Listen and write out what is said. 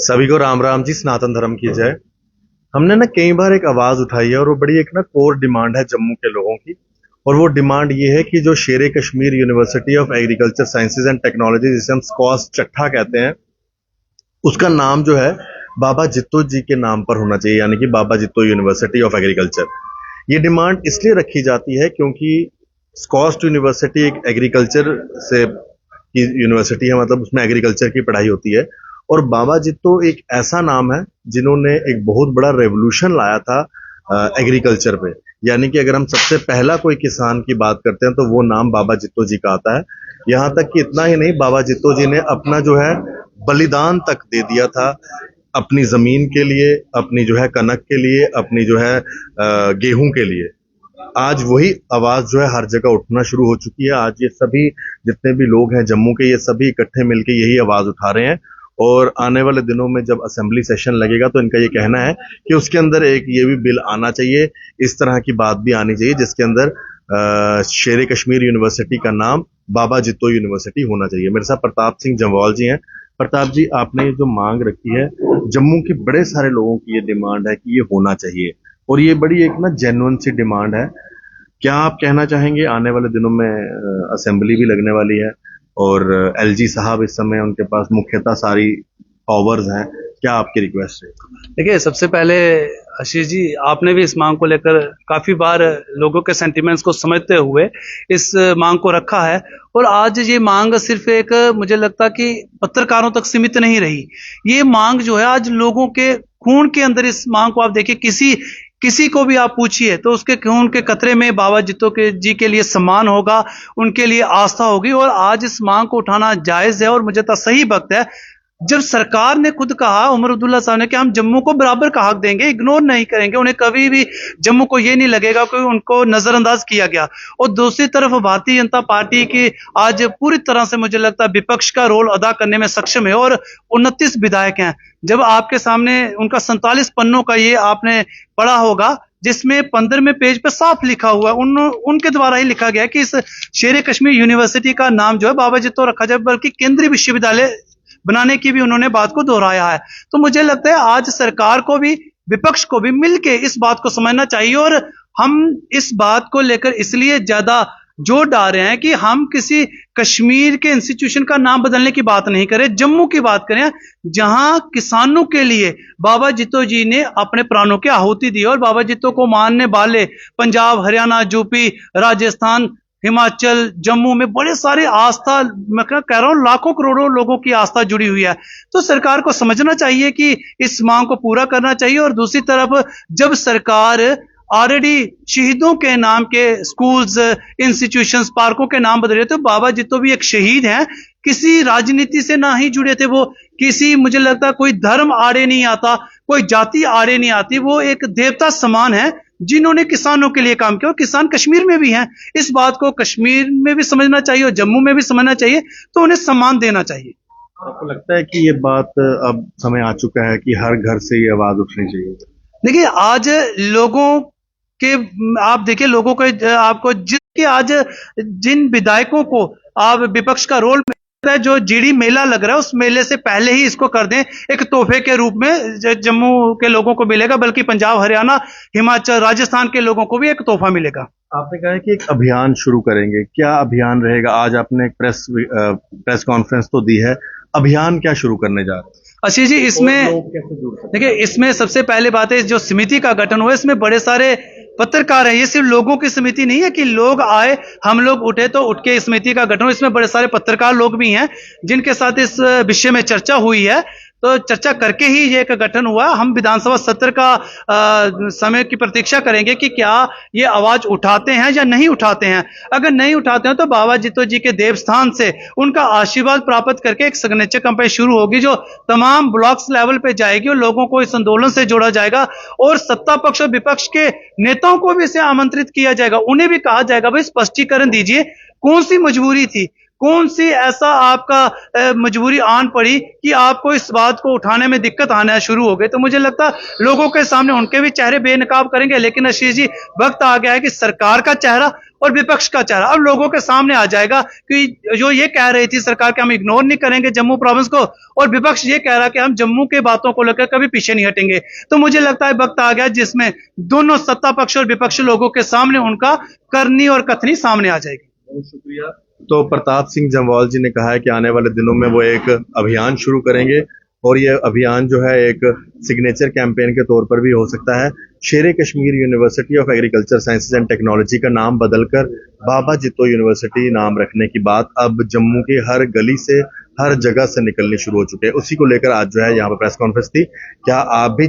सभी को राम राम जी, सनातन धर्म की जय। हमने ना कई बार एक आवाज उठाई है और वो बड़ी एक ना कोर डिमांड है जम्मू के लोगों की। और वो डिमांड ये है कि जो शेर Kashmir university of agriculture sciences and technology, जिसे हम स्कॉस चट्ठा कहते हैं, उसका नाम जो है बाबा जित्तो जी के नाम पर होना चाहिए, यानी कि Baba Jitto university of agriculture. ये डिमांड इसलिए रखी जाती है क्योंकि स्कॉस्ट यूनिवर्सिटी एक एग्रीकल्चर से की यूनिवर्सिटी है, मतलब उसमें एग्रीकल्चर की पढ़ाई होती है। और बाबा जित्तो एक ऐसा नाम है जिन्होंने एक बहुत बड़ा रेवोल्यूशन लाया था एग्रीकल्चर पे। यानी कि अगर हम सबसे पहला कोई किसान की बात करते हैं तो वो नाम बाबा जित्तो जी का आता है। यहाँ तक कि इतना ही नहीं, बाबा जित्तो जी ने अपना जो है बलिदान तक दे दिया था अपनी जमीन के लिए, अपनी जो है कनक के लिए, अपनी जो है गेहूं के लिए। आज वही आवाज जो है हर जगह उठना शुरू हो चुकी है। आज ये सभी जितने भी लोग हैं जम्मू के, ये सभी इकट्ठे मिलकर यही आवाज उठा रहे हैं। और आने वाले दिनों में जब असेंबली सेशन लगेगा तो इनका ये कहना है कि उसके अंदर एक ये भी बिल आना चाहिए, इस तरह की बात भी आनी चाहिए जिसके अंदर शेर कश्मीर यूनिवर्सिटी का नाम बाबा जित्तो यूनिवर्सिटी होना चाहिए। मेरे साथ प्रताप सिंह जम्वाल जी हैं। प्रताप जी, आपने ये जो मांग रखी है, जम्मू के बड़े सारे लोगों की ये डिमांड है कि ये होना चाहिए और ये बड़ी एक ना जेन्युइन सी डिमांड है। क्या आप कहना चाहेंगे? आने वाले दिनों में असेंबली भी लगने वाली है और एलजी साहब इस समय उनके पास मुख्यतः सारी पावर्स हैं। क्या आपकी रिक्वेस्ट है? देखिए, सबसे पहले आशीष जी, आपने भी इस मांग को लेकर काफी बार लोगों के सेंटिमेंट्स को समझते हुए इस मांग को रखा है। और आज ये मांग सिर्फ एक, मुझे लगता कि पत्रकारों तक सीमित नहीं रही। ये मांग जो है आज लोगों के खून के अंदर, इस मांग को आप देखिए, किसी को भी आप पूछिए तो उसके खून के कतरे में बाबा जित्तो के जी के लिए सम्मान होगा, उनके लिए आस्था होगी। और आज इस मांग को उठाना जायज है और मुझे तो सही वक्त है। जब सरकार ने खुद कहा, उमर अब्दुल्ला साहब ने, कि हम जम्मू को बराबर का हक देंगे, इग्नोर नहीं करेंगे, उन्हें कभी भी जम्मू को ये नहीं लगेगा कि उनको नजरअंदाज किया गया। और दूसरी तरफ भारतीय जनता पार्टी की आज पूरी तरह से मुझे लगता है विपक्ष का रोल अदा करने में सक्षम है। और 29 विधायक हैं। जब आपके सामने उनका 47 पन्नों का ये आपने पढ़ा होगा, जिसमें 15वें पेज पे साफ लिखा हुआ है, उनके द्वारा ही लिखा गया है कि इस शेर कश्मीर यूनिवर्सिटी का नाम जो है बाबा जित्तो रखा जाए, बल्कि केंद्रीय विश्वविद्यालय बनाने की भी उन्होंने बात को दोहराया है। तो मुझे लगता है आज सरकार को भी, विपक्ष को भी मिलके इस बात को समझना चाहिए। और हम इस बात को लेकर इसलिए ज्यादा जोर डाल रहे हैं कि हम किसी कश्मीर के इंस्टीट्यूशन का नाम बदलने की बात नहीं करें, जम्मू की बात करें, जहां किसानों के लिए बाबा जित्तो जी ने अपने प्राणों की आहुति दी। और बाबा जित्तो को मानने वाले पंजाब, हरियाणा, यूपी, राजस्थान, हिमाचल, जम्मू में बड़े सारे आस्था, मैं कह रहा हूं लाखों करोड़ों लोगों की आस्था जुड़ी हुई है। तो सरकार को समझना चाहिए कि इस मांग को पूरा करना चाहिए। और दूसरी तरफ जब सरकार ऑलरेडी शहीदों के नाम के स्कूल्स, इंस्टीट्यूशंस, पार्कों के नाम बदल रहे, तो बाबा जित्तो भी एक शहीद हैं, किसी राजनीति से ना ही जुड़े थे वो, किसी, मुझे लगता है कोई धर्म आड़े नहीं आता, कोई जाति आड़े नहीं आती, वो एक देवता समान है जिन्होंने किसानों के लिए काम किया। और किसान कश्मीर में भी हैं, इस बात को कश्मीर में भी समझना चाहिए और जम्मू में भी समझना चाहिए, तो उन्हें सम्मान देना चाहिए। आपको लगता है कि ये बात अब समय आ चुका है कि हर घर से ये आवाज उठनी चाहिए? देखिए, आज लोगों के, आप देखिए लोगों को, आपको जिनके आज जिन विधायकों को आप विपक्ष का रोल है, जो जीडी मेला लग रहा है, उस मेले से पहले ही इसको कर दें, एक तोहफे के रूप में जम्मू के लोगों को मिलेगा, बल्कि पंजाब, हरियाणा, हिमाचल, राजस्थान के लोगों को भी एक तोहफा मिलेगा। आपने कहा है कि एक अभियान शुरू करेंगे, क्या अभियान रहेगा? आज आपने एक प्रेस कॉन्फ्रेंस तो दी है, अभियान क्या शुरू करने जा रहे हैं? आशीष जी, इसमें देखिए, इसमें सबसे पहले बात है, जो समिति का गठन हुआ, इसमें बड़े सारे पत्रकार हैं। ये सिर्फ लोगों की समिति नहीं है कि लोग आए, हम लोग उठे तो उठ के इस समिति का गठन हो। इसमें बड़े सारे पत्रकार लोग भी हैं जिनके साथ इस विषय में चर्चा हुई है। तो चर्चा करके ही ये एक गठन हुआ। हम विधानसभा सत्र का समय की प्रतीक्षा करेंगे कि क्या ये आवाज उठाते हैं या नहीं उठाते हैं। अगर नहीं उठाते हैं तो बाबा जित्तो जी के देवस्थान से उनका आशीर्वाद प्राप्त करके एक सिग्नेचर कैंपेन शुरू होगी, जो तमाम ब्लॉक्स लेवल पे जाएगी और लोगों को इस आंदोलन से जोड़ा जाएगा। और सत्ता पक्ष और विपक्ष के नेताओं को भी इसे आमंत्रित किया जाएगा, उन्हें भी कहा जाएगा, भाई स्पष्टीकरण दीजिए, कौन सी मजबूरी थी, कौन सी ऐसा आपका मजबूरी आन पड़ी कि आपको इस बात को उठाने में दिक्कत आना शुरू हो गई? तो मुझे लगता है लोगों के सामने उनके भी चेहरे बेनकाब करेंगे, लेकिन आशीष जी वक्त आ गया है कि सरकार का चेहरा और विपक्ष का चेहरा अब लोगों के सामने आ जाएगा कि जो ये कह रही थी सरकार कि हम इग्नोर नहीं करेंगे जम्मू प्रोविंस को, और विपक्ष ये कह रहा कि हम जम्मू के बातों को लेकर कभी पीछे नहीं हटेंगे। तो मुझे लगता है वक्त आ गया जिसमें दोनों सत्ता पक्ष और विपक्ष लोगों के सामने उनका करनी और कथनी सामने आ जाएगी। बहुत शुक्रिया। तो प्रताप सिंह जम्वाल जी ने कहा है कि आने वाले दिनों में वो एक अभियान शुरू करेंगे और ये अभियान जो है एक सिग्नेचर कैंपेन के तौर पर भी हो सकता है। शेरे Kashmir university of agriculture sciences and technology का नाम बदलकर बाबा जित्तो यूनिवर्सिटी नाम रखने की बात अब जम्मू के हर गली से, हर जगह से निकलनी शुरू हो चुके हैं। उसी को लेकर आज जो है यहाँ पर प्रेस कॉन्फ्रेंस थी। क्या आप भी